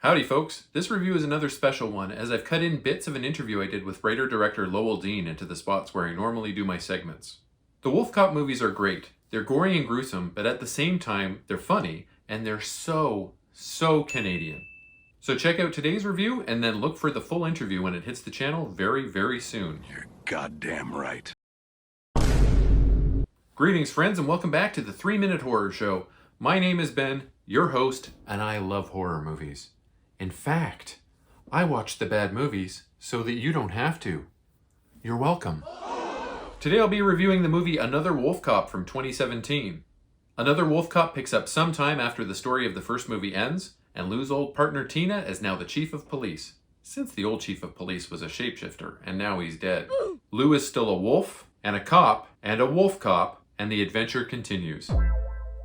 Howdy folks, this review is another special one as I've cut in bits of an interview I did with writer-director Lowell Dean into the spots where I normally do my segments. The Wolfcop movies are great. They're gory and gruesome, but at the same time, they're funny, and they're so Canadian. So check out today's review and then look for the full interview when it hits the channel very soon. You're goddamn right. Greetings friends and welcome back to the 3-Minute Horror Show. My name is Ben, your host, and I love horror movies. In fact, I watch the bad movies so that you don't have to. You're welcome. Today I'll be reviewing the movie Another Wolfcop from 2017. Another Wolfcop picks up sometime after the story of the first movie ends, and Lou's old partner Tina is now the chief of police, since the old chief of police was a shapeshifter and now he's dead. Lou is still a wolf, and a cop, and a wolf cop, and the adventure continues.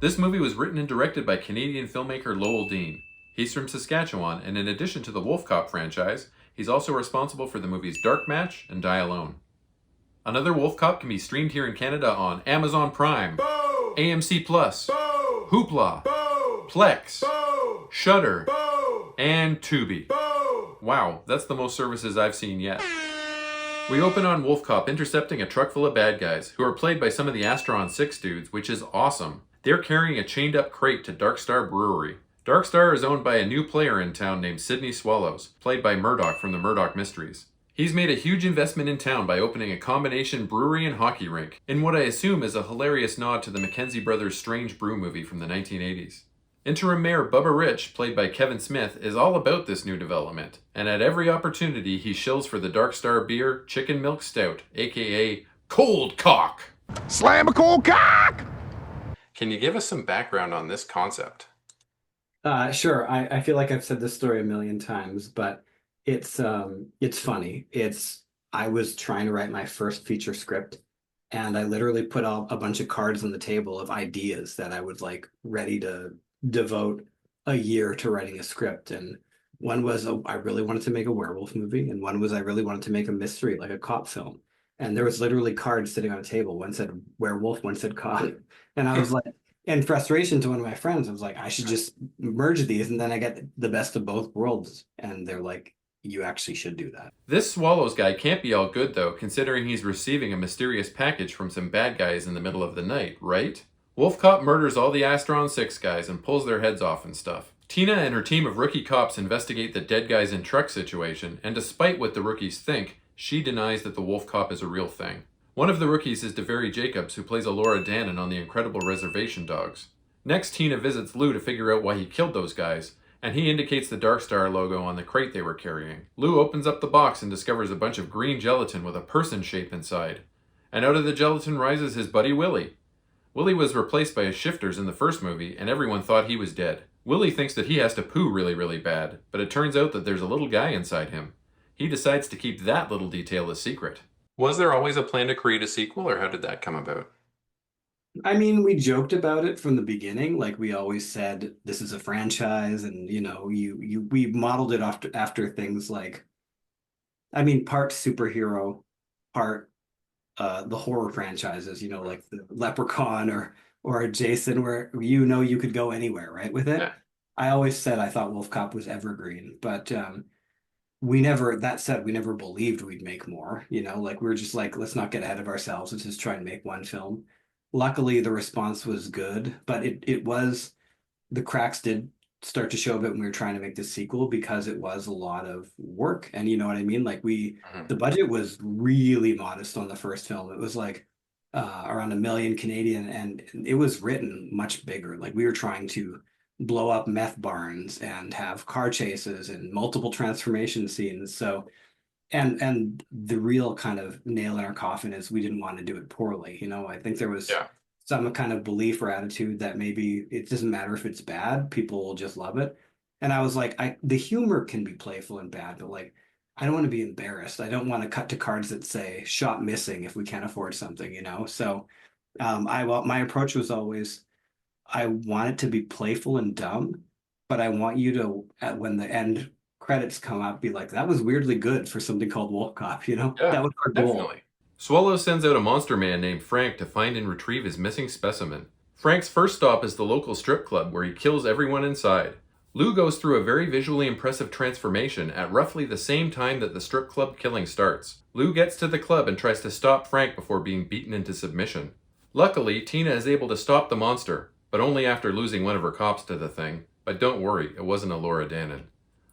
This movie was written and directed by Canadian filmmaker Lowell Dean. He's from Saskatchewan, and in addition to the Wolfcop franchise, he's also responsible for the movies Dark Match and Die Alone. Another Wolfcop can be streamed here in Canada on Amazon Prime, Boom! AMC Plus, Boom! Hoopla, Boom! Plex, Boom! Shudder, Boom! And Tubi. Boom! Wow, that's the most services I've seen yet. We open on Wolfcop intercepting a truck full of bad guys, who are played by some of the Astron 6 dudes, which is awesome. They're carrying a chained up crate to Dark Star Brewery. Dark Star is owned by a new player in town named Sydney Swallows, played by Murdoch from the Murdoch Mysteries. He's made a huge investment in town by opening a combination brewery and hockey rink, in what I assume is a hilarious nod to the Mackenzie Brothers' Strange Brew movie from the 1980s. Interim Mayor Bubba Rich, played by Kevin Smith, is all about this new development, and at every opportunity he shills for the Dark Star beer Chicken Milk Stout, aka Cold Cock. Slam a cold cock! Can you give us some background on this concept? Sure. I feel like I've said this story a million times, but it's funny. I was trying to write my first feature script, and I literally put a bunch of cards on the table of ideas that I was like ready to devote a year to writing a script. And one was I really wanted to make a werewolf movie, and one was I really wanted to make a mystery, like a cop film. And there was literally cards sitting on a table. One said werewolf, one said cop. And I was like, in frustration to one of my friends, I was like, I should just merge these and then I get the best of both worlds. And they're like, you actually should do that. This Swallows guy can't be all good though, considering he's receiving a mysterious package from some bad guys in the middle of the night, right? Wolfcop murders all the Astron 6 guys and pulls their heads off and stuff. Tina and her team of rookie cops investigate the dead guys in truck situation, and despite what the rookies think, she denies that the Wolfcop is a real thing. One of the rookies is DeVary Jacobs, who plays Alora Dannon on The Incredible Reservation Dogs. Next, Tina visits Lou to figure out why he killed those guys, and he indicates the Dark Star logo on the crate they were carrying. Lou opens up the box and discovers a bunch of green gelatin with a person shape inside. And out of the gelatin rises his buddy Willie. Willie was replaced by his shifters in the first movie, and everyone thought he was dead. Willie thinks that he has to poo really bad, but it turns out that there's a little guy inside him. He decides to keep that little detail a secret. Was there always a plan to create a sequel, or how did that come about? I mean, we joked about it from the beginning. Like we always said, this is a franchise, and we modeled it after things like, I mean, part superhero, part the horror franchises, like the Leprechaun or Jason, where you could go anywhere, right, with it. Yeah. I always said I thought Wolfcop was evergreen, but we never believed we'd make more, like we were just like, let's not get ahead of ourselves. Let's just try and make one film. Luckily, the response was good, but the cracks did start to show a bit when we were trying to make this sequel because it was a lot of work. And you know what I mean? Like the budget was really modest on the first film. It was like around 1 million Canadian, and it was written much bigger. Like we were trying to blow up meth barns and have car chases and multiple transformation scenes. So, and the real kind of nail in our coffin is we didn't want to do it poorly. I think there was some kind of belief or attitude that maybe it doesn't matter if it's bad, people will just love it. And I was like, the humor can be playful and bad, but like, I don't want to be embarrassed. I don't want to cut to cards that say shot missing if we can't afford something, So my approach was always, I want it to be playful and dumb, but I want you to, when the end credits come up, be like, that was weirdly good for something called Wolfcop, Yeah, that was our goal. Definitely. Swallow sends out a monster man named Frank to find and retrieve his missing specimen. Frank's first stop is the local strip club where he kills everyone inside. Lou goes through a very visually impressive transformation at roughly the same time that the strip club killing starts. Lou gets to the club and tries to stop Frank before being beaten into submission. Luckily, Tina is able to stop the monster, but only after losing one of her cops to the thing. But don't worry, it wasn't a Laura Dannon.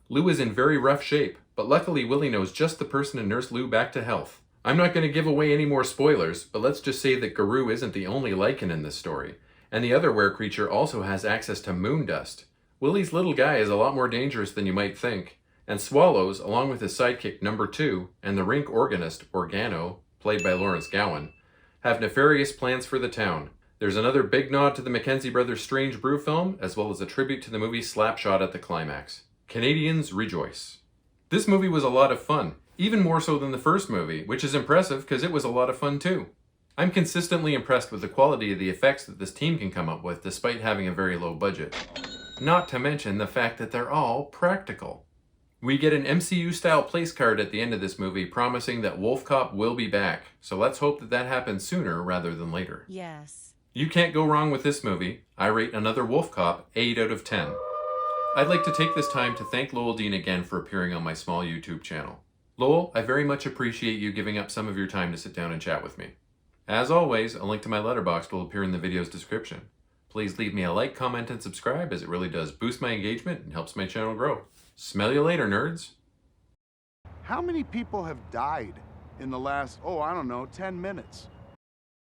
Lou is in very rough shape, but luckily Willie knows just the person to nurse Lou back to health. I'm not going to give away any more spoilers, but let's just say that Garou isn't the only Lycan in this story, and the other were-creature also has access to moon dust. Willie's little guy is a lot more dangerous than you might think, and Swallows, along with his sidekick Number 2, and the rink organist, Organo, played by Lawrence Gowan, have nefarious plans for the town. There's another big nod to the Mackenzie Brothers' Strange Brew film, as well as a tribute to the movie Slapshot at the climax. Canadians rejoice. This movie was a lot of fun, even more so than the first movie, which is impressive because it was a lot of fun too. I'm consistently impressed with the quality of the effects that this team can come up with despite having a very low budget. Not to mention the fact that they're all practical. We get an MCU-style place card at the end of this movie promising that Wolfcop will be back, so let's hope that that happens sooner rather than later. Yes. You can't go wrong with this movie. I rate Another Wolfcop 8 out of 10. I'd like to take this time to thank Lowell Dean again for appearing on my small YouTube channel. Lowell, I very much appreciate you giving up some of your time to sit down and chat with me. As always, a link to my letterboxd will appear in the video's description. Please leave me a like, comment, and subscribe as it really does boost my engagement and helps my channel grow. Smell you later, nerds. How many people have died in the last, 10 minutes?